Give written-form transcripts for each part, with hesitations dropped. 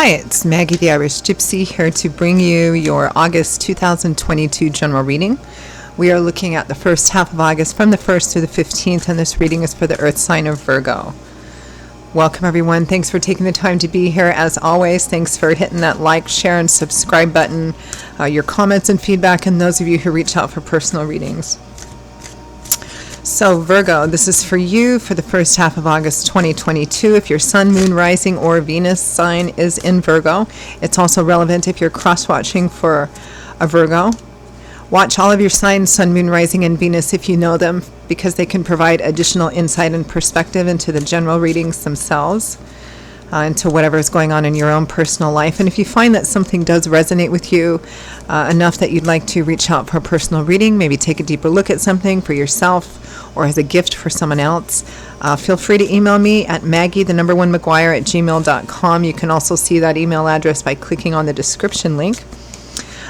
Hi, it's Maggie the Irish Gypsy here to bring you your August 2022 general reading. We are looking at the first half of August from the 1st through the 15th, and this reading is for the Earth sign of Virgo. Welcome, everyone. Thanks for taking the time to be here. As always, thanks for hitting that like, share, and subscribe button, your comments and feedback, and those of you who reach out for personal readings. So Virgo, this is for you for the first half of August 2022. If your sun, moon, rising, or Venus sign is in Virgo, it's also relevant if you're cross-watching for a Virgo. Watch all of your signs, sun, moon, rising, and Venus if you know them, because they can provide additional insight and perspective into the general readings themselves, into whatever is going on in your own personal life. And if you find that something does resonate with you enough that you'd like to reach out for a personal reading, maybe take a deeper look at something for yourself or as a gift for someone else, feel free to email me at maggie@gmail.com. You can also see that email address by clicking on the description link.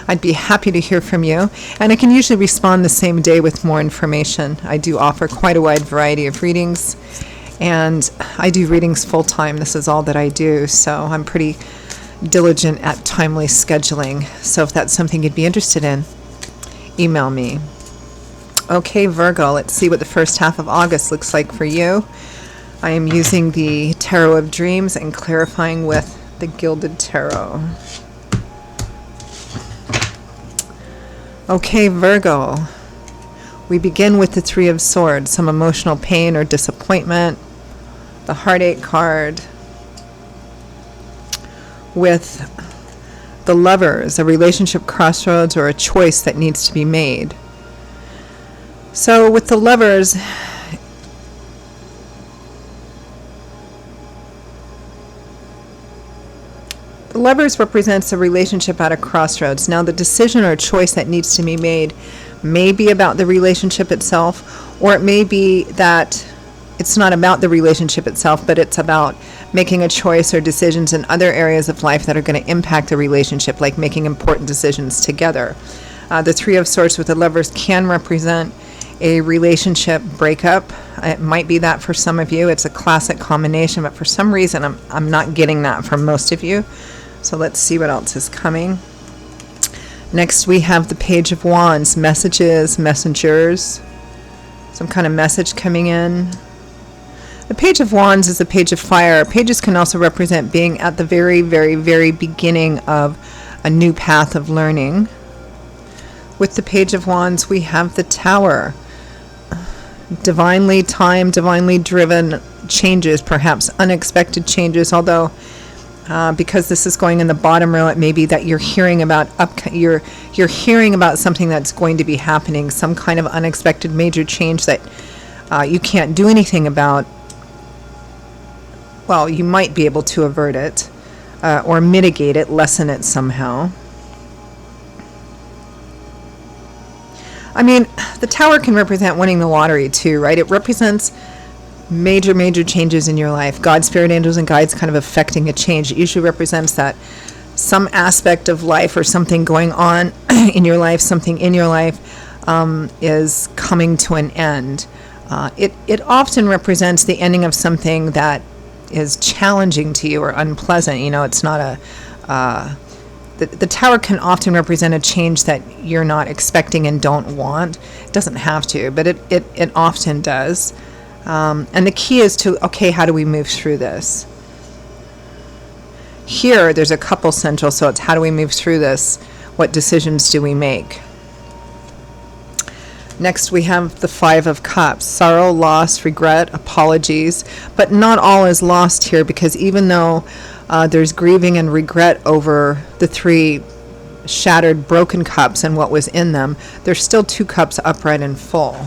I'd be happy to hear from you, and I can usually respond the same day with more information. I do offer quite a wide variety of readings, and I do readings full-time. This is all that I do, so I'm pretty diligent at timely scheduling. So if that's something you'd be interested in, email me. Okay, Virgo, let's see what the first half of August looks like for you. I am using the Tarot of Dreams and clarifying with the Gilded Tarot. Okay, Virgo, we begin with the Three of Swords, some emotional pain or disappointment, the Heartache card, with the Lovers, a relationship crossroads or a choice that needs to be made. So with the Lovers, the Lovers represents a relationship at a crossroads. Now the decision or choice that needs to be made may be about the relationship itself, or it may be that it's not about the relationship itself, but it's about making a choice or decisions in other areas of life that are going to impact the relationship, like making important decisions together. The Three of Swords with the Lovers can represent a relationship breakup. It might be that for some of you. It's a classic combination, but for some reason I'm not getting that from most of you. So let's see what else is coming. Next we have the Page of Wands, messages, messengers, some kind of message coming in. The Page of Wands is a page of fire. Pages can also represent being at the very, very, very beginning of a new path of learning. With the Page of Wands, we have the Tower. Divinely timed, divinely driven changes, perhaps unexpected changes, although because this is going in the bottom row, it may be that you're hearing about you're hearing about something that's going to be happening, some kind of unexpected major change that you can't do anything about. Well, you might be able to avert it or mitigate it, lessen it somehow. I mean, the Tower can represent winning the lottery too, right? It represents major, major changes in your life. God, spirit, angels, and guides kind of affecting a change. It usually represents that some aspect of life or something going on in your life, something in your life is coming to an end. It often represents the ending of something that is challenging to you or unpleasant. You know, it's not a... The Tower can often represent a change that you're not expecting and don't want. It doesn't have to, but it often does. And the key is to, okay, how do we move through this? Here, there's a couple central, so it's how do we move through this? What decisions do we make? Next, we have the Five of Cups, sorrow, loss, regret, apologies. But not all is lost here, because even though there's grieving and regret over the three shattered, broken cups and what was in them, there's still two cups upright and full.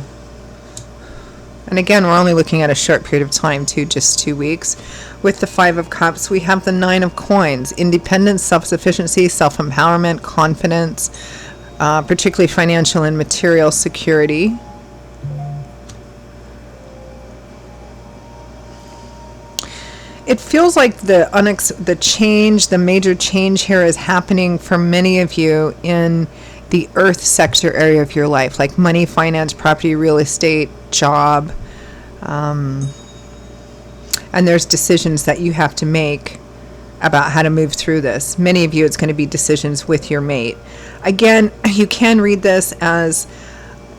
And again, we're only looking at a short period of time, too, just 2 weeks. With the Five of Cups, we have the Nine of Coins, independence, self-sufficiency, self-empowerment, confidence, particularly financial and material security. It feels like the major change here is happening for many of you in the earth sector area of your life, like money, finance, property, real estate, job. And there's decisions that you have to make about how to move through this. Many of you, it's going to be decisions with your mate. Again, you can read this as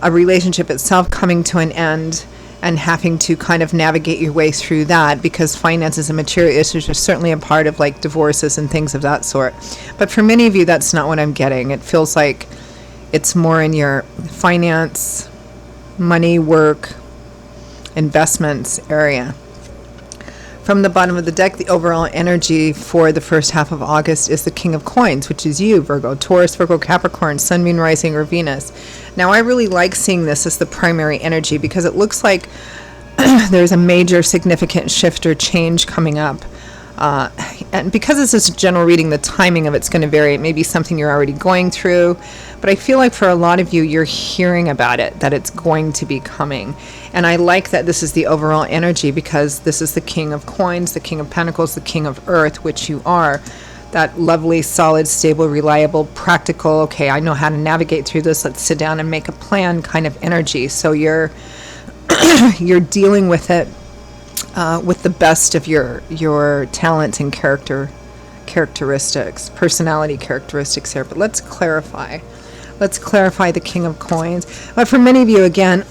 a relationship itself coming to an end and having to kind of navigate your way through that, because finances and material issues are certainly a part of like divorces and things of that sort. But for many of you, that's not what I'm getting. It feels like it's more in your finance, money, work, investments area. From the bottom of the deck, the overall energy for the first half of August is the King of Coins, which is you, Virgo, Taurus, Virgo, Capricorn, Sun, Moon, Rising, or Venus. Now, I really like seeing this as the primary energy because it looks like there's a major significant shift or change coming up. And because this is a general reading, the timing of it's going to vary. It may be something you're already going through, but I feel like for a lot of you, you're hearing about it, that it's going to be coming. And I like that this is the overall energy because this is the King of Coins, the King of Pentacles, the King of Earth, which you are. That lovely, solid, stable, reliable, practical, okay, I know how to navigate through this. Let's sit down and make a plan kind of energy. So you're dealing with it with the best of your talents and characteristics, personality characteristics here. But let's clarify. Let's clarify the King of Coins. But for many of you, again,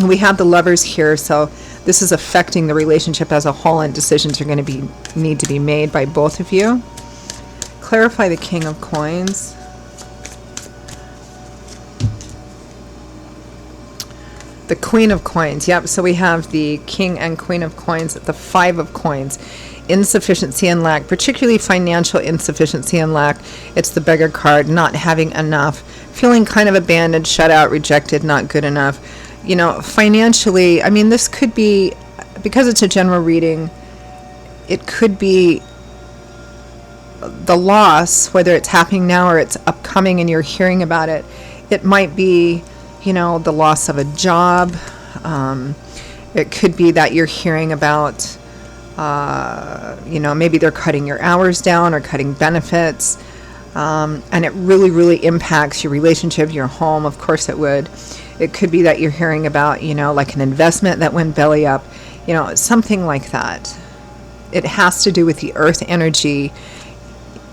we have the Lovers here, so this is affecting the relationship as a whole, and decisions are going to need to be made by both of you. Clarify the King of Coins. The Queen of Coins. Yep, so we have the King and Queen of Coins, the Five of Coins. Insufficiency and lack, particularly financial insufficiency and lack. It's the Beggar card, not having enough, feeling kind of abandoned, shut out, rejected, not good enough. You know, financially, I mean, this could be, because it's a general reading, it could be the loss, whether it's happening now or it's upcoming and you're hearing about it. It might be, you know, the loss of a job. It could be that you're hearing about, you know, maybe they're cutting your hours down or cutting benefits. And it really, really impacts your relationship, your home. Of course it would. It could be that you're hearing about, you know, like an investment that went belly up, you know, something like that. It has to do with the earth energy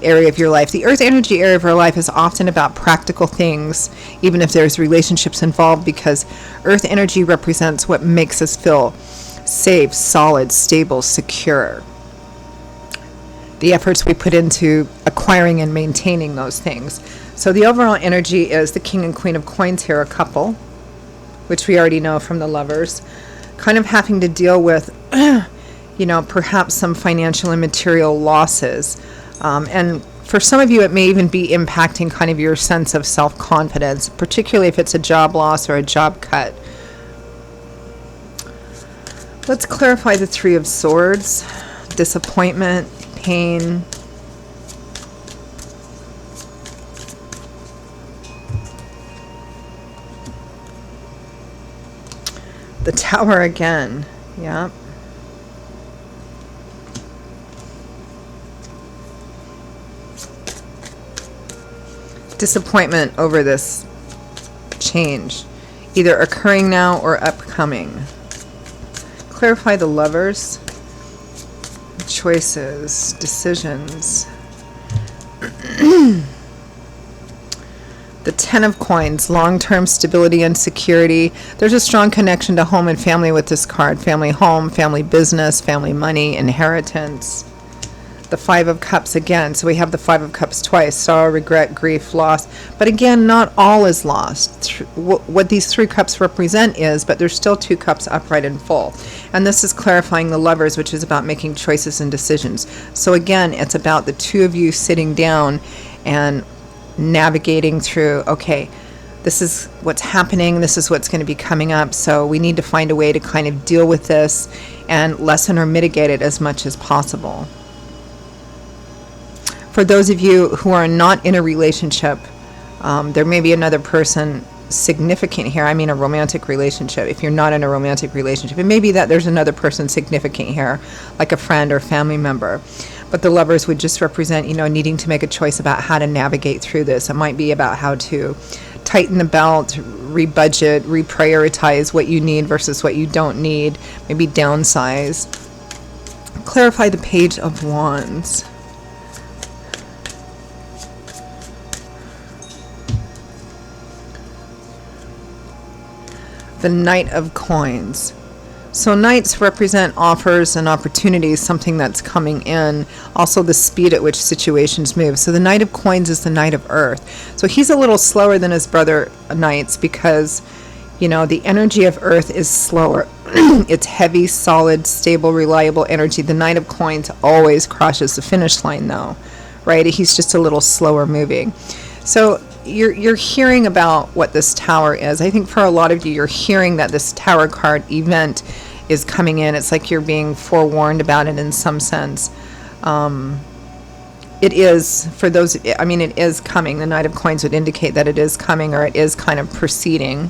area of your life. The earth energy area of our life is often about practical things, even if there's relationships involved, because earth energy represents what makes us feel safe, solid, stable, secure. The efforts we put into acquiring and maintaining those things. So the overall energy is the King and Queen of Coins here, a couple, which we already know from the Lovers, kind of having to deal with, you know, perhaps some financial and material losses. And for some of you, it may even be impacting kind of your sense of self-confidence, particularly if it's a job loss or a job cut. Let's clarify the Three of Swords, disappointment, pain, the Tower again. Yeah. Disappointment over this change, either occurring now or upcoming. Clarify the Lovers, choices, decisions. The Ten of Coins, long-term stability and security. There's a strong connection to home and family with this card. Family home, family business, family money, inheritance. The Five of Cups again. So we have the Five of Cups twice. Sorrow, regret, grief, loss. But again, not all is lost. What these three cups represent is, but there's still two cups upright and full. And this is clarifying the Lovers, which is about making choices and decisions. So again, it's about the two of you sitting down and navigating through, okay, this is what's happening, this is what's going to be coming up, so we need to find a way to kind of deal with this and lessen or mitigate it as much as possible. For those of you who are not in a relationship, there may be another person significant here. I mean a romantic relationship. If you're not in a romantic relationship, it may be that there's another person significant here, like a friend or family member. But the Lovers would just represent, you know, needing to make a choice about how to navigate through this. It might be about how to tighten the belt, rebudget, reprioritize what you need versus what you don't need, maybe downsize. Clarify the Page of Wands. The Knight of Coins. So knights represent offers and opportunities, something that's coming in, also the speed at which situations move. So the Knight of Coins is the Knight of Earth. So he's a little slower than his brother knights because, you know, the energy of Earth is slower. It's heavy, solid, stable, reliable energy. The Knight of Coins always crosses the finish line though, right? He's just a little slower moving. So you're hearing about what this tower is. I think for a lot of you, you're hearing that this tower card event is coming in. It's like you're being forewarned about it in some sense. It is, for those, I mean, it is coming. The Knight of Coins would indicate that it is coming, or it is kind of proceeding.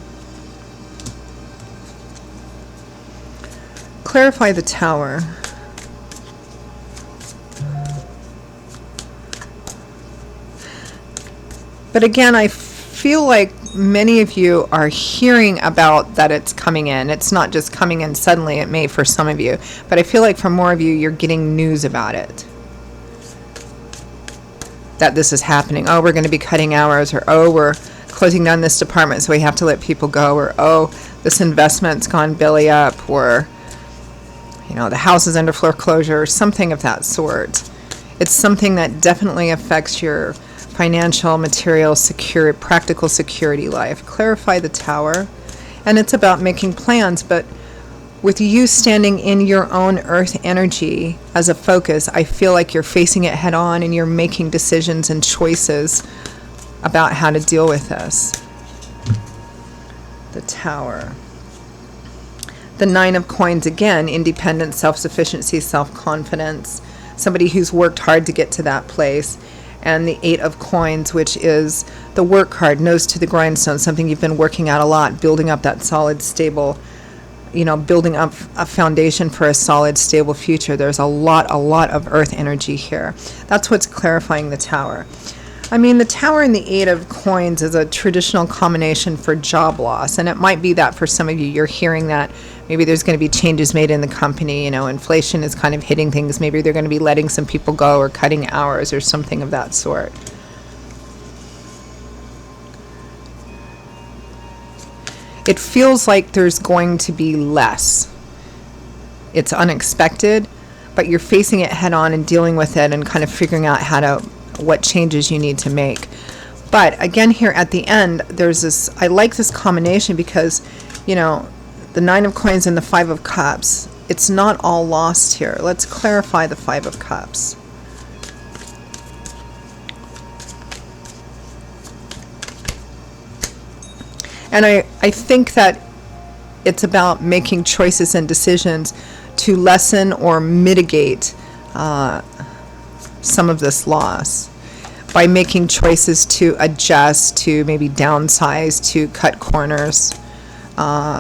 Clarify the tower. But again, I feel like many of you are hearing about that it's coming in. It's not just coming in suddenly. It may for some of you. But I feel like for more of you, you're getting news about it. That this is happening. Oh, we're going to be cutting hours. Or, oh, we're closing down this department, so we have to let people go. Or, oh, this investment's gone belly up. Or, you know, the house is under foreclosure. Or something of that sort. It's something that definitely affects your financial, material, practical security life. Clarify the tower. And it's about making plans, but with you standing in your own earth energy as a focus, I feel like you're facing it head on and you're making decisions and choices about how to deal with this. The tower. The Nine of Coins, again, independence, self-sufficiency, self-confidence, somebody who's worked hard to get to that place. And the Eight of Coins, which is the work card, nose to the grindstone, something you've been working at a lot, building up that solid, stable, you know, building up a foundation for a solid, stable future. There's a lot of earth energy here. That's what's clarifying the tower. I mean, the tower and the Eight of Coins is a traditional combination for job loss. And it might be that for some of you, you're hearing that maybe there's going to be changes made in the company. You know, inflation is kind of hitting things. Maybe they're going to be letting some people go or cutting hours or something of that sort. It feels like there's going to be less. It's unexpected, but you're facing it head on and dealing with it and kind of figuring out what changes you need to make. But again, here at the end, there's this, I like this combination because, you know, the Nine of Coins and the Five of Cups, it's not all lost here. Let's clarify the Five of Cups. And I think that it's about making choices and decisions to lessen or mitigate some of this loss by making choices to adjust, to maybe downsize, to cut corners,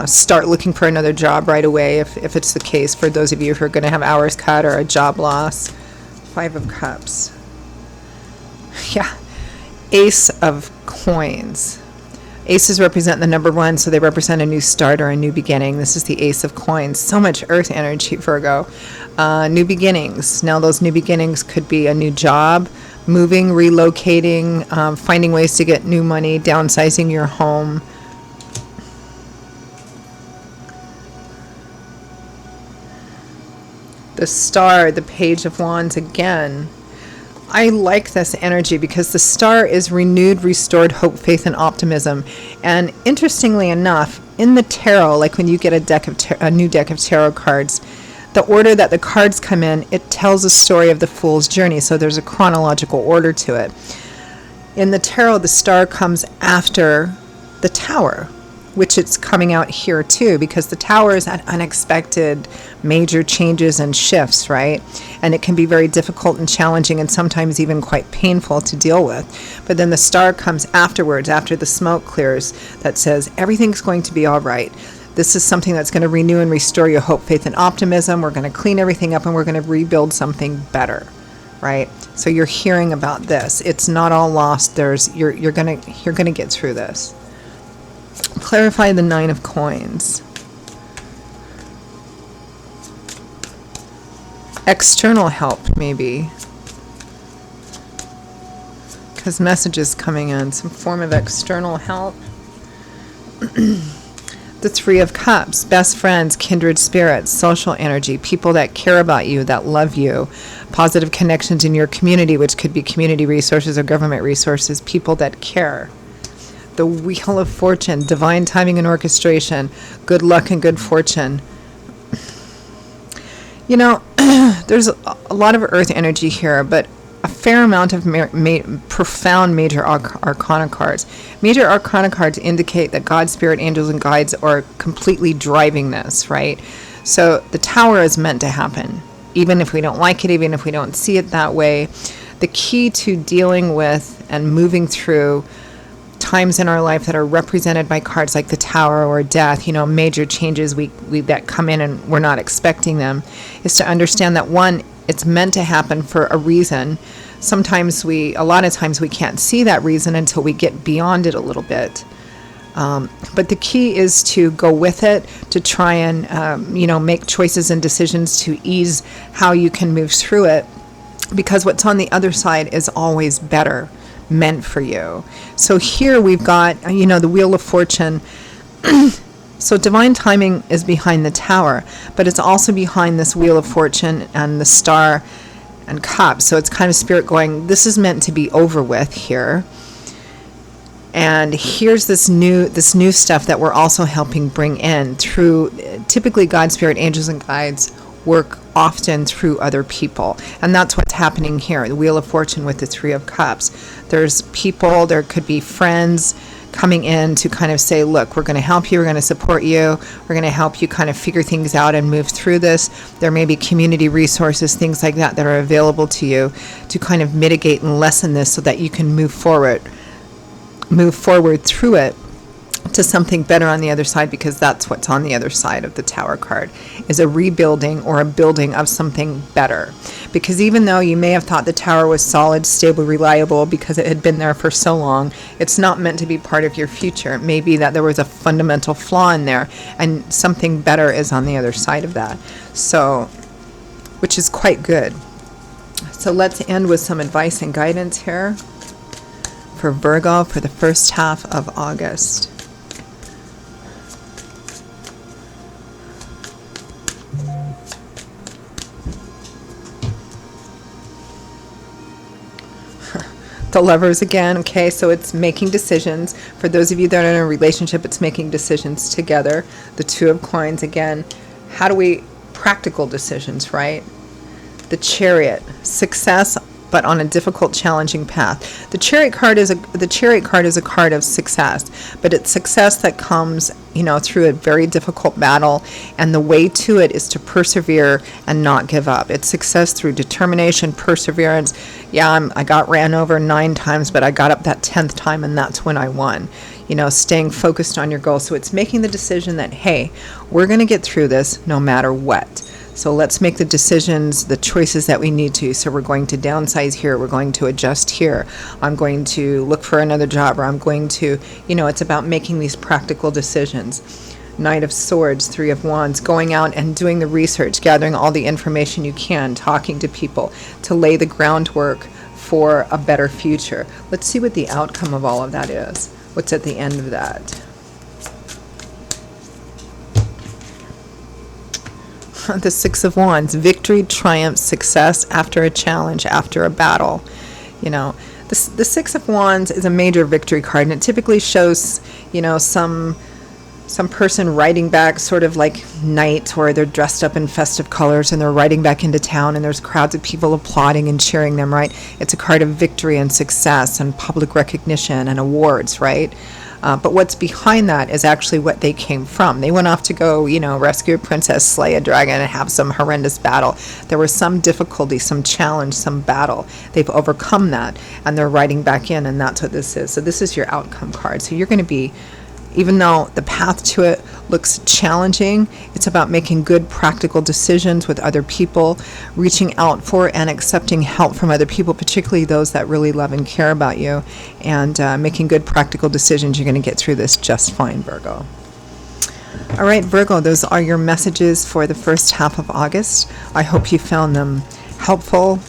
start looking for another job right away if it's the case for those of you who are going to have hours cut or a job loss. Five of Cups. Yeah. Ace of Coins. Aces represent the number one, so they represent a new start or a new beginning. This is the Ace of Coins. So much earth energy, Virgo. New beginnings. Now those new beginnings could be a new job, moving, relocating, finding ways to get new money, downsizing your home. The Star, the Page of Wands again. I like this energy because the Star is renewed, restored hope, faith, and optimism. And interestingly enough, in the tarot, like when you get a new deck of tarot cards, the order that the cards come in, it tells a story of the Fool's journey. So there's a chronological order to it. In the tarot, the Star comes after the Tower, which it's coming out here too, because the Tower is at unexpected major changes and shifts, right? And it can be very difficult and challenging and sometimes even quite painful to deal with. But then the Star comes afterwards, after the smoke clears, that says everything's going to be all right. This is something that's going to renew and restore your hope, faith, and optimism. We're going to clean everything up and we're going to rebuild something better, right? So you're hearing about this. It's not all lost. You're going to get through this. Clarify the Nine of Coins. External help, maybe. Because messages coming in, some form of external help. The Three of Cups, best friends, kindred spirits, social energy, people that care about you, that love you, positive connections in your community, which could be community resources or government resources, people that care. The Wheel of Fortune, divine timing and orchestration, good luck and good fortune. You know, there's a lot of earth energy here, but a fair amount of profound major arcana cards. Major arcana cards indicate that God, spirit, angels, and guides are completely driving this, right? So the Tower is meant to happen, even if we don't like it, even if we don't see it that way. The key to dealing with and moving through times in our life that are represented by cards like the Tower or death, you know, major changes we that come in and we're not expecting them, is to understand that, one, it's meant to happen for a reason. A lot of times we can't see that reason until we get beyond it a little bit. But the key is to go with it, to try and, make choices and decisions to ease how you can move through it, because what's on the other side is always better meant for you. So here we've got, the Wheel of Fortune. So divine timing is behind the Tower, but it's also behind this Wheel of Fortune and the Star and Cups. So it's kind of spirit going, this is meant to be over with here. And here's this new stuff that we're also helping bring in through, typically God, spirit, angels, and guides work often through other people. And that's what's happening here. The Wheel of Fortune with the Three of Cups. There's people, there could be friends coming in to kind of say, look, we're going to help you, we're going to support you, we're going to help you kind of figure things out and move through this. There may be community resources, things like that are available to you to kind of mitigate and lessen this so that you can move forward through it to something better on the other side, because that's what's on the other side of the Tower card, is a rebuilding or a building of something better. Because even though you may have thought the Tower was solid, stable, reliable because it had been there for so long, it's not meant to be part of your future. It may be that there was a fundamental flaw in there and something better is on the other side of that. So, which is quite good. So let's end with some advice and guidance here for Virgo for the first half of August. The Lovers again. Okay, so it's making decisions. For those of you that are in a relationship, it's making decisions together. The Two of Coins again. How do we, practical decisions, right? The Chariot, success, but on a difficult, challenging path. The Chariot card is a card of success, but it's success that comes, through a very difficult battle, and the way to it is to persevere and not give up. It's success through determination, perseverance. Yeah, I got ran over 9 times, but I got up that 10th time, and that's when I won. Staying focused on your goal. So it's making the decision that, hey, we're going to get through this no matter what. So let's make the decisions, the choices that we need to. So we're going to downsize here. We're going to adjust here. I'm going to look for another job, or I'm going to, it's about making these practical decisions. Knight of Swords, Three of Wands, going out and doing the research, gathering all the information you can, talking to people to lay the groundwork for a better future. Let's see what the outcome of all of that is. What's at the end of that? The Six of Wands, victory, triumph, success after a challenge, after a battle. The Six of Wands is a major victory card, and it typically shows, some person riding back, sort of like knights, where they're dressed up in festive colors and they're riding back into town, and there's crowds of people applauding and cheering them, right? It's a card of victory and success and public recognition and awards, right? But what's behind that is actually what they came from. They went off to go, rescue a princess, slay a dragon, and have some horrendous battle. There was some difficulty, some challenge, some battle. They've overcome that, and they're riding back in, and that's what this is. So this is your outcome card. So you're going to be, even though the path to it looks challenging, it's about making good practical decisions with other people, reaching out for and accepting help from other people, particularly those that really love and care about you, and making good practical decisions. You're going to get through this just fine, Virgo. All right, Virgo, those are your messages for the first half of August. I hope you found them helpful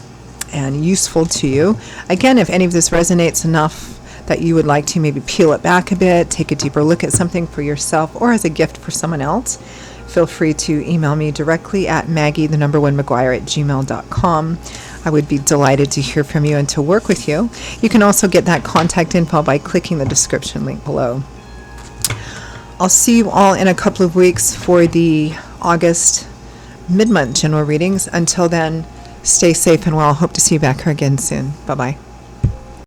and useful to you. Again, if any of this resonates enough that you would like to maybe peel it back a bit, take a deeper look at something for yourself or as a gift for someone else, feel free to email me directly at maggie1maguire@gmail.com. I would be delighted to hear from you and to work with you. You can also get that contact info by clicking the description link below. I'll see you all in a couple of weeks for the August mid-month general readings. Until then, stay safe and well. Hope to see you back here again soon. Bye-bye.